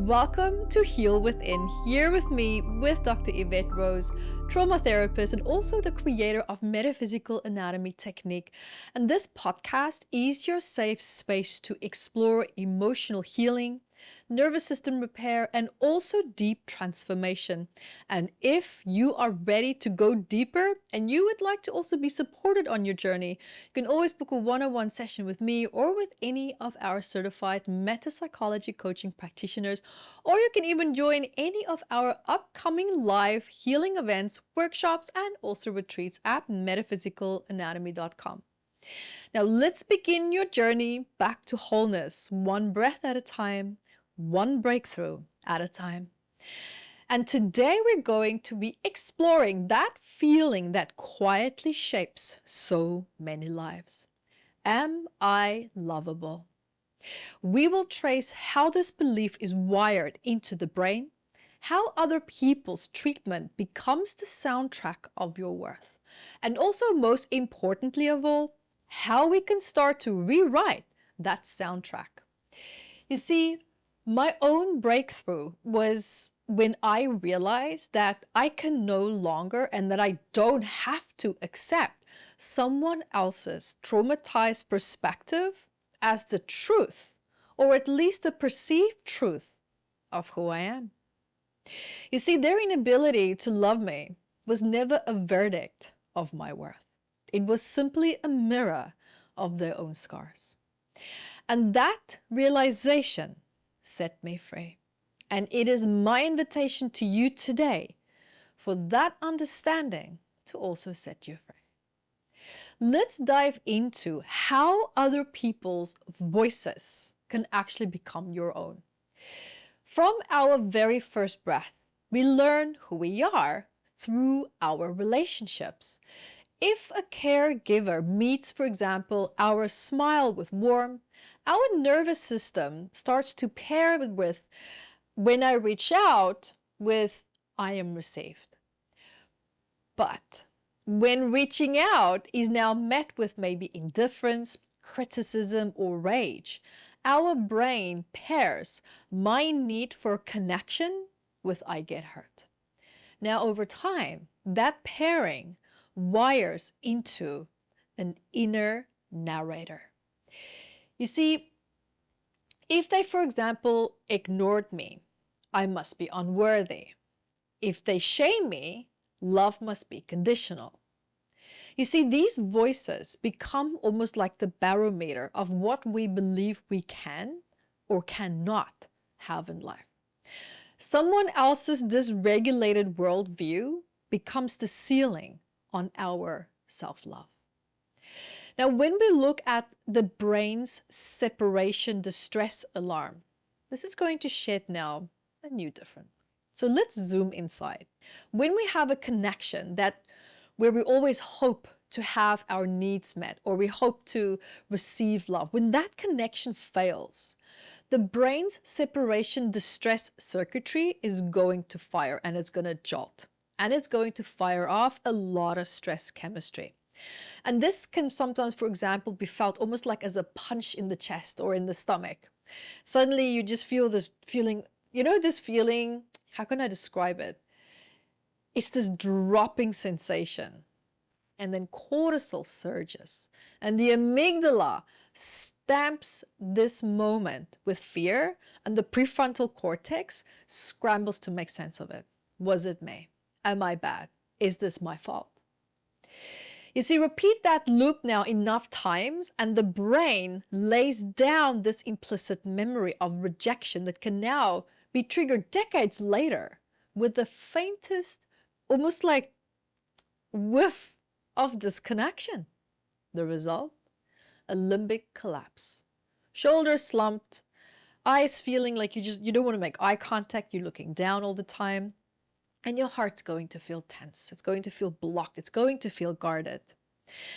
Welcome to Heal Within, here with me, with Dr. Evette Rose, trauma therapist and also the creator of Metaphysical Anatomy Technique. And this podcast is your safe space to explore emotional healing, nervous system repair, and also deep transformation. And if you are ready to go deeper and you would like to also be supported on your journey, you can always book a one-on-one session with me or with any of our certified meta-psychology coaching practitioners, or you can even join any of our upcoming live healing events, workshops, and also retreats at metaphysicalanatomy.com. Now let's begin your journey back to wholeness, one breath at a time, one breakthrough at a time. And today we're going to be exploring that feeling that quietly shapes so many lives. Am I lovable? We will trace how this belief is wired into the brain, how other people's treatment becomes the soundtrack of your worth, and also, most importantly of all, how we can start to rewrite that soundtrack. You see, my own breakthrough was when I realized that I can no longer and that I don't have to accept someone else's traumatized perspective as the truth, or at least the perceived truth of who I am. You see, their inability to love me was never a verdict of my worth. It was simply a mirror of their own scars. And that realization set me free. And it is my invitation to you today for that understanding to also set you free. Let's dive into how other people's voices can actually become your own. From our very first breath, we learn who we are through our relationships. If a caregiver meets, for example, our smile with warmth, our nervous system starts to pair with when I reach out with I am received. But when reaching out is now met with maybe indifference, criticism, or rage, our brain pairs my need for connection with I get hurt. Now, over time, that pairing wires into an inner narrator. You see, if they, for example, ignored me, I must be unworthy. If they shame me, love must be conditional. You see, these voices become almost like the barometer of what we believe we can or cannot have in life. Someone else's dysregulated worldview becomes the ceiling on our self-love. Now, when we look at the brain's separation distress alarm, this is going to shed now a new different. So let's zoom inside. When we have a connection where we always hope to have our needs met, or we hope to receive love, when that connection fails, the brain's separation distress circuitry is going to fire, and it's going to jolt, and it's going to fire off a lot of stress chemistry. And this can sometimes, for example, be felt almost like as a punch in the chest or in the stomach. Suddenly you just feel this feeling, this feeling, how can I describe it? It's this dropping sensation. And then cortisol surges. And the amygdala stamps this moment with fear, and the prefrontal cortex scrambles to make sense of it. Was it me? Am I bad? Is this my fault? You see, repeat that loop now enough times, and the brain lays down this implicit memory of rejection that can now be triggered decades later with the faintest, almost like whiff of disconnection. The result? A limbic collapse. Shoulders slumped, eyes feeling like you don't want to make eye contact, you're looking down all the time. And your heart's going to feel tense. It's going to feel blocked. It's going to feel guarded.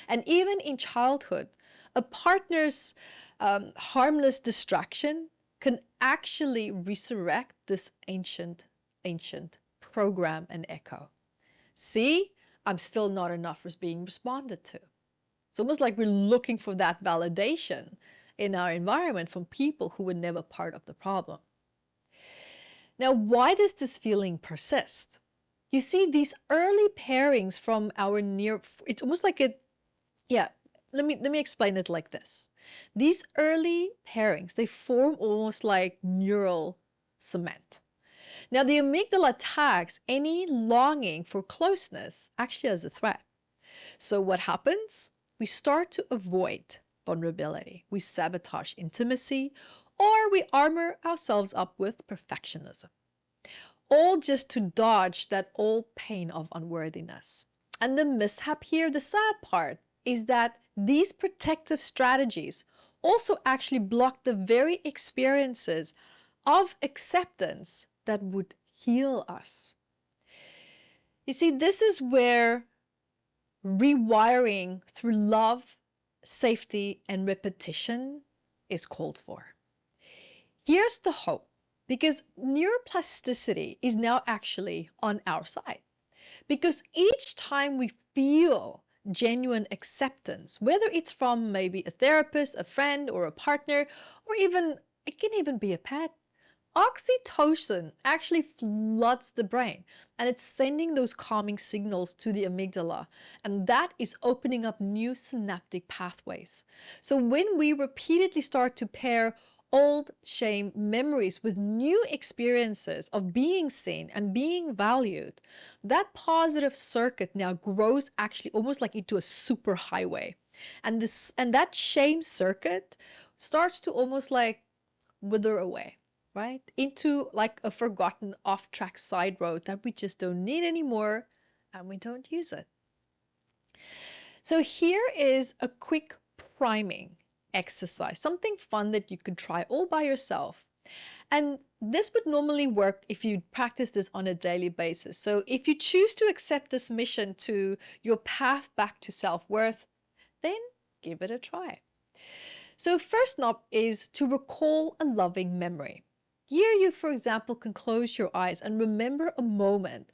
And even in childhood, a partner's harmless distraction can actually resurrect this ancient program and echo. See, I'm still not enough for being responded to. It's almost like we're looking for that validation in our environment from people who were never part of the problem. Now, why does this feeling persist? You see, these early pairings from our it's almost like yeah, let me explain it like this. These early pairings, they form almost like neural cement. Now, the amygdala tags any longing for closeness actually as a threat. So what happens? We start to avoid vulnerability. We sabotage intimacy, or we armor ourselves up with perfectionism, all just to dodge that old pain of unworthiness. And the mishap here, the sad part, is that these protective strategies also actually block the very experiences of acceptance that would heal us. You see, this is where rewiring through love, safety, and repetition is called for. Here's the hope, because neuroplasticity is now actually on our side. Because each time we feel genuine acceptance, whether it's from maybe a therapist, a friend, or a partner, or even, it can even be a pet, oxytocin actually floods the brain, and it's sending those calming signals to the amygdala, and that is opening up new synaptic pathways. So when we repeatedly start to pair old shame memories with new experiences of being seen and being valued, that positive circuit now grows actually almost like into a super highway. And that shame circuit starts to almost like wither away, right? Into like a forgotten off-track side road that we just don't need anymore, and we don't use it. So here is a quick priming exercise, something fun that you could try all by yourself. And this would normally work if you practice this on a daily basis. So if you choose to accept this mission to your path back to self-worth, then give it a try. So first up is to recall a loving memory. Here you, for example, can close your eyes and remember a moment,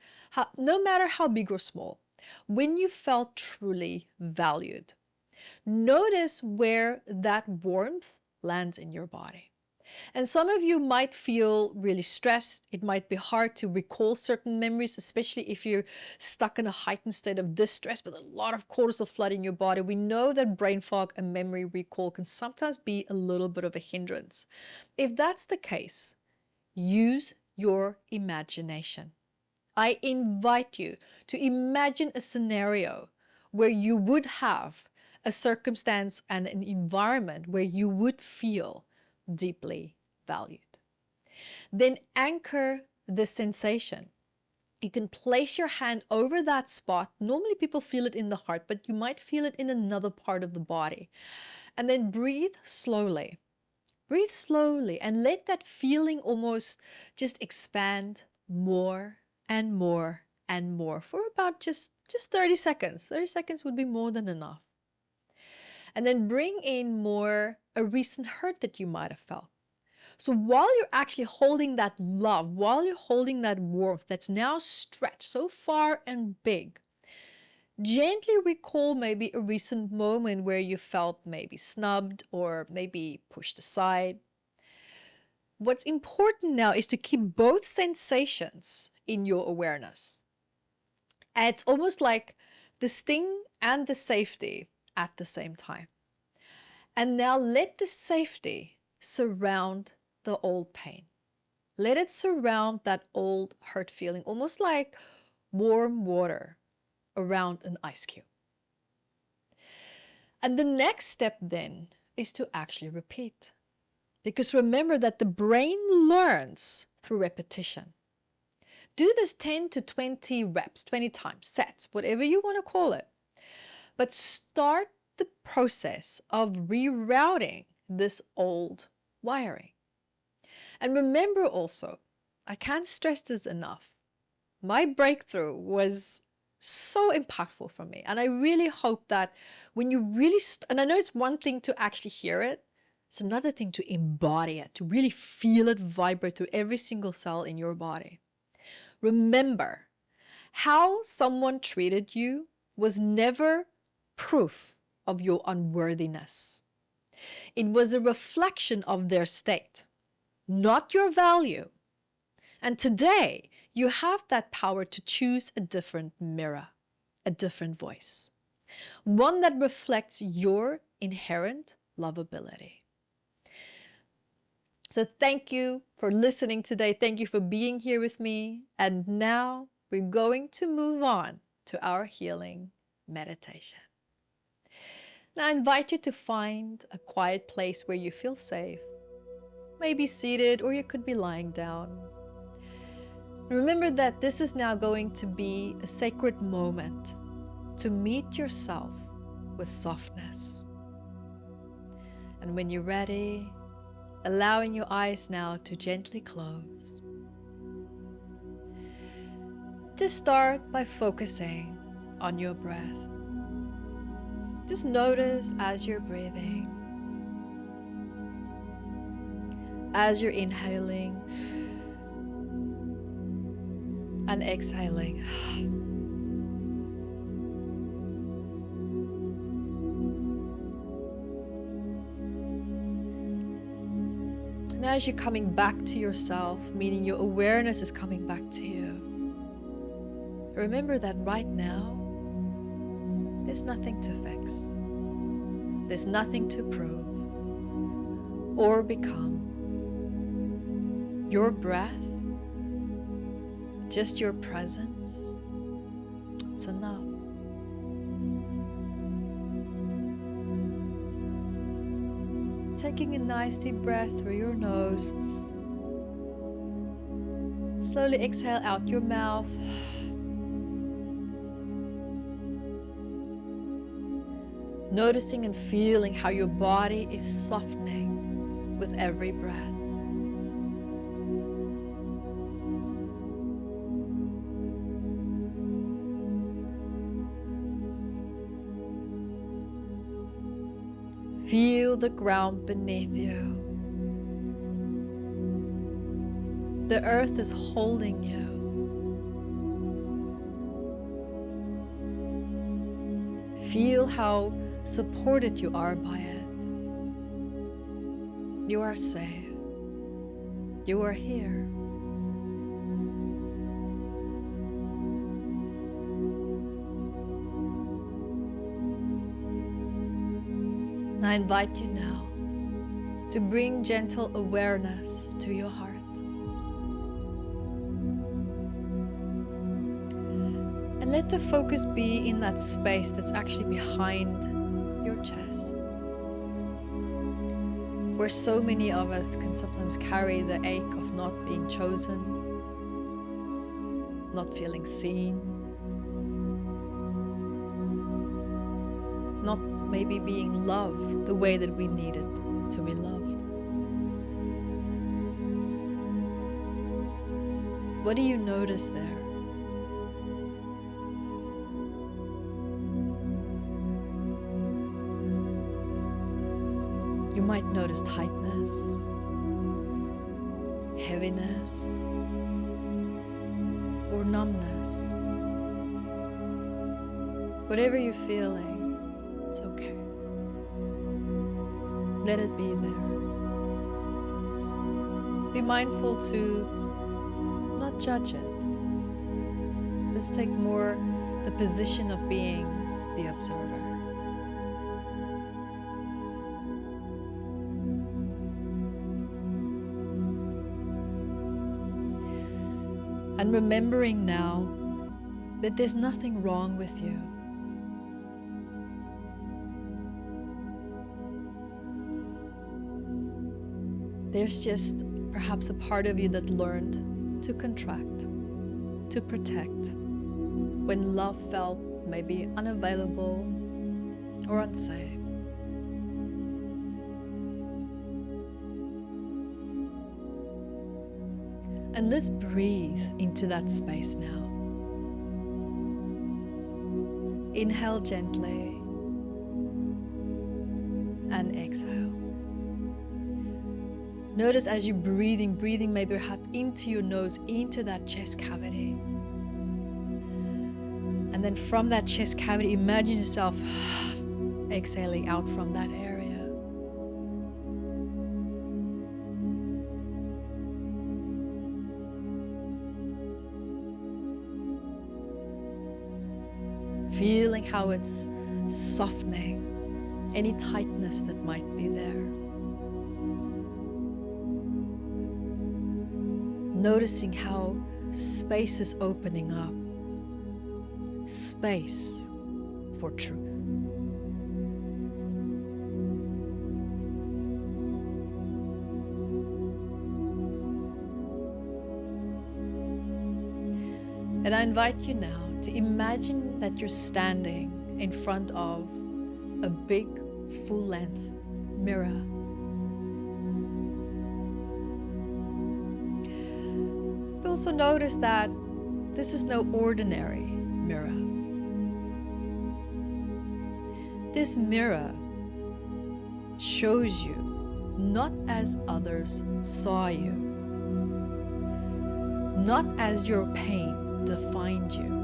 no matter how big or small, when you felt truly valued. Notice where that warmth lands in your body. And some of you might feel really stressed. It might be hard to recall certain memories, especially if you're stuck in a heightened state of distress with a lot of cortisol flooding your body. We know that brain fog and memory recall can sometimes be a little bit of a hindrance. If that's the case, use your imagination. I invite you to imagine a scenario where you would have a circumstance and an environment where you would feel deeply valued. Then anchor the sensation. You can place your hand over that spot. Normally people feel it in the heart, but you might feel it in another part of the body. And then breathe slowly. Breathe slowly and let that feeling almost just expand more and more and more for about just 30 seconds. 30 seconds would be more than enough. And then bring in more a recent hurt that you might have felt. So while you're actually holding that love, while you're holding that warmth that's now stretched so far and big, gently recall maybe a recent moment where you felt maybe snubbed or maybe pushed aside. What's important now is to keep both sensations in your awareness. And it's almost like the sting and the safety at the same time. And now let the safety surround the old pain. Let it surround that old hurt feeling, almost like warm water around an ice cube. And the next step then is to actually repeat. Because remember that the brain learns through repetition. Do this 10 to 20 reps, 20 times, sets, whatever you want to call it. But start the process of rerouting this old wiring. And remember also, I can't stress this enough, my breakthrough was so impactful for me. And I really hope that when you really, and I know it's one thing to actually hear it, it's another thing to embody it, to really feel it vibrate through every single cell in your body. Remember, how someone treated you was never proof of your unworthiness. It was a reflection of their state, not your value. And today, you have that power to choose a different mirror, a different voice, one that reflects your inherent lovability. So thank you for listening today. Thank you for being here with me. And now we're going to move on to our healing meditation. Now I invite you to find a quiet place where you feel safe. Maybe seated, or you could be lying down. Remember that this is now going to be a sacred moment to meet yourself with softness. And when you're ready, allowing your eyes now to gently close. Just start by focusing on your breath. Just notice as you're breathing, as you're inhaling and exhaling. And as you're coming back to yourself, meaning your awareness is coming back to you, remember that right now, there's nothing to fix. There's nothing to prove or become. Your breath, just your presence, it's enough. Taking a nice deep breath through your nose. Slowly exhale out your mouth. Noticing and feeling how your body is softening with every breath. Feel the ground beneath you. The earth is holding you. Feel how supported you are by it. You are safe. You are here. And I invite you now to bring gentle awareness to your heart. And let the focus be in that space that's actually behind your chest, where so many of us can sometimes carry the ache of not being chosen, not feeling seen, not maybe being loved the way that we needed to be loved. What do you notice there? You might notice tightness, heaviness, or numbness. Whatever you're feeling, it's okay. Let it be there. Be mindful to not judge it. Let's take more the position of being the observer. And remembering now that there's nothing wrong with you. There's just perhaps a part of you that learned to contract, to protect, when love felt maybe unavailable or unsafe. And let's breathe into that space now. Inhale gently and exhale. Notice as you're breathing maybe perhaps into your nose, into that chest cavity. And then from that chest cavity, imagine yourself exhaling out from that area. feeling how it's softening any tightness that might be there. Noticing how space is opening up. Space for truth. And I invite you now to imagine that you're standing in front of a big, full-length mirror. But also notice that this is no ordinary mirror. This mirror shows you not as others saw you, not as your pain defined you,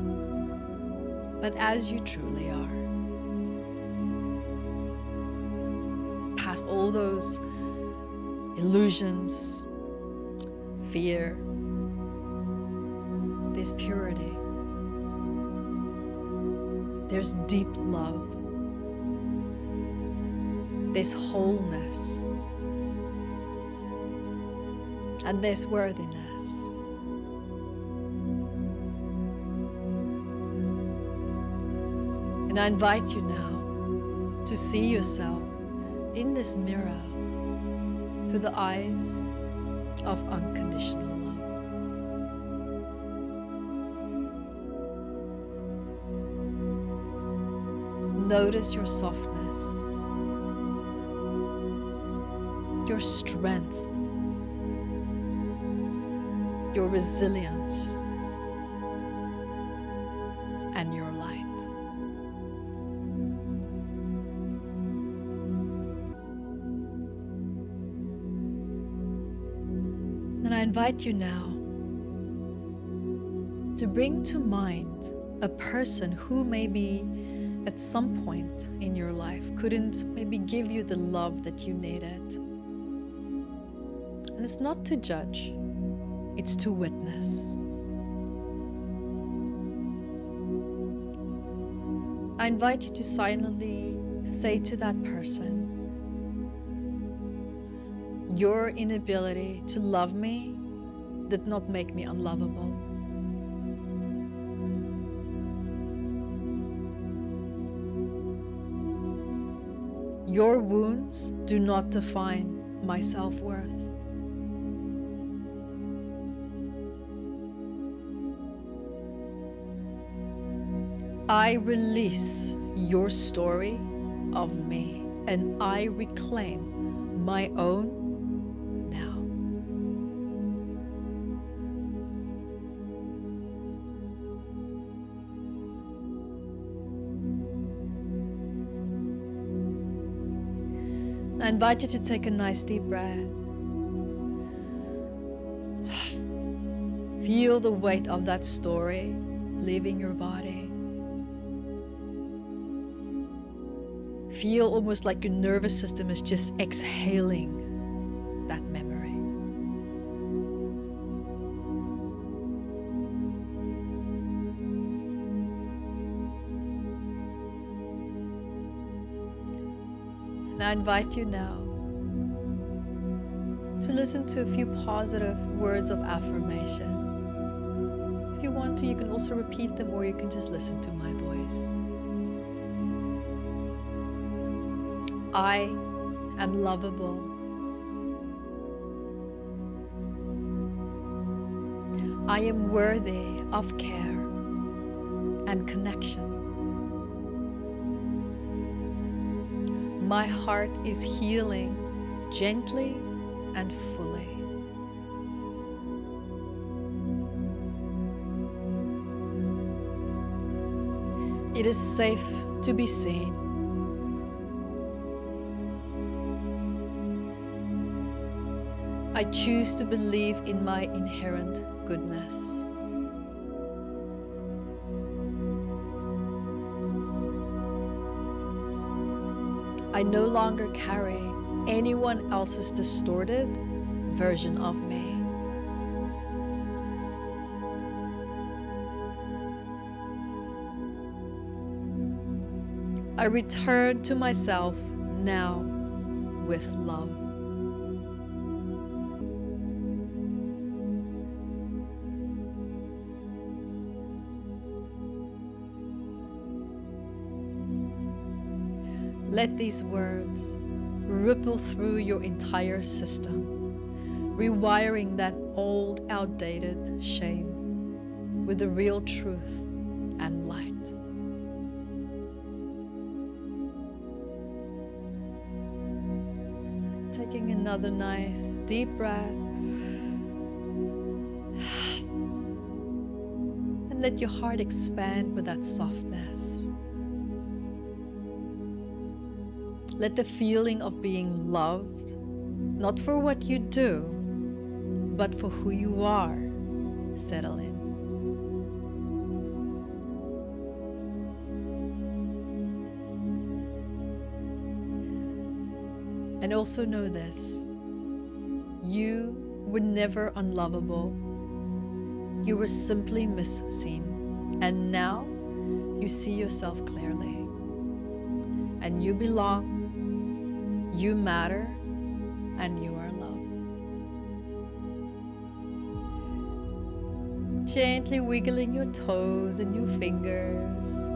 but as you truly are. Past all those illusions, fear, there's purity. There's deep love. There's wholeness. And there's worthiness. And I invite you now to see yourself in this mirror through the eyes of unconditional love. Notice your softness, your strength, your resilience, and your light. And I invite you now to bring to mind a person who maybe at some point in your life couldn't maybe give you the love that you needed. And it's not to judge, it's to witness. I invite you to silently say to that person, your inability to love me did not make me unlovable. Your wounds do not define my self-worth. I release your story of me and I reclaim my own now. I invite you to take a nice deep breath. Feel the weight of that story leaving your body. Feel almost like your nervous system is just exhaling that memory. And I invite you now to listen to a few positive words of affirmation. If you want to, you can also repeat them, or you can just listen to my voice. I am lovable. I am worthy of care and connection. My heart is healing gently and fully. It is safe to be seen. I choose to believe in my inherent goodness. I no longer carry anyone else's distorted version of me. I return to myself now with love. Let these words ripple through your entire system, rewiring that old, outdated shame with the real truth and light. Taking another nice deep breath. And let your heart expand with that softness. Let the feeling of being loved, not for what you do, but for who you are, settle in. And also know this: you were never unlovable. You were simply misseen. And now you see yourself clearly. And you belong, you matter, and you are loved. Gently wiggling your toes and your fingers.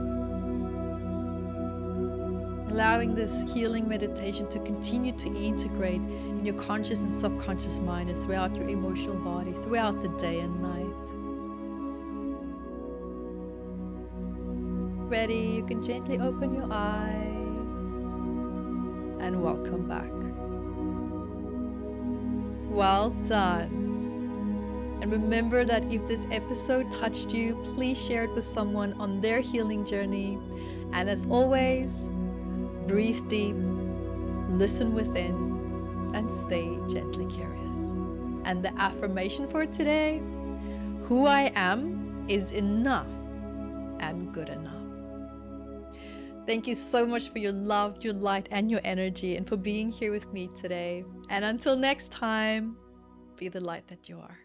Allowing this healing meditation to continue to integrate in your conscious and subconscious mind and throughout your emotional body, throughout the day and night. Ready, you can gently open your eyes and welcome back. Well done. And remember that if this episode touched you, please share it with someone on their healing journey. And as always, breathe deep, listen within, and stay gently curious. And the affirmation for today: who I am is enough and good enough. Thank you so much for your love, your light, and your energy, and for being here with me today. And until next time, be the light that you are.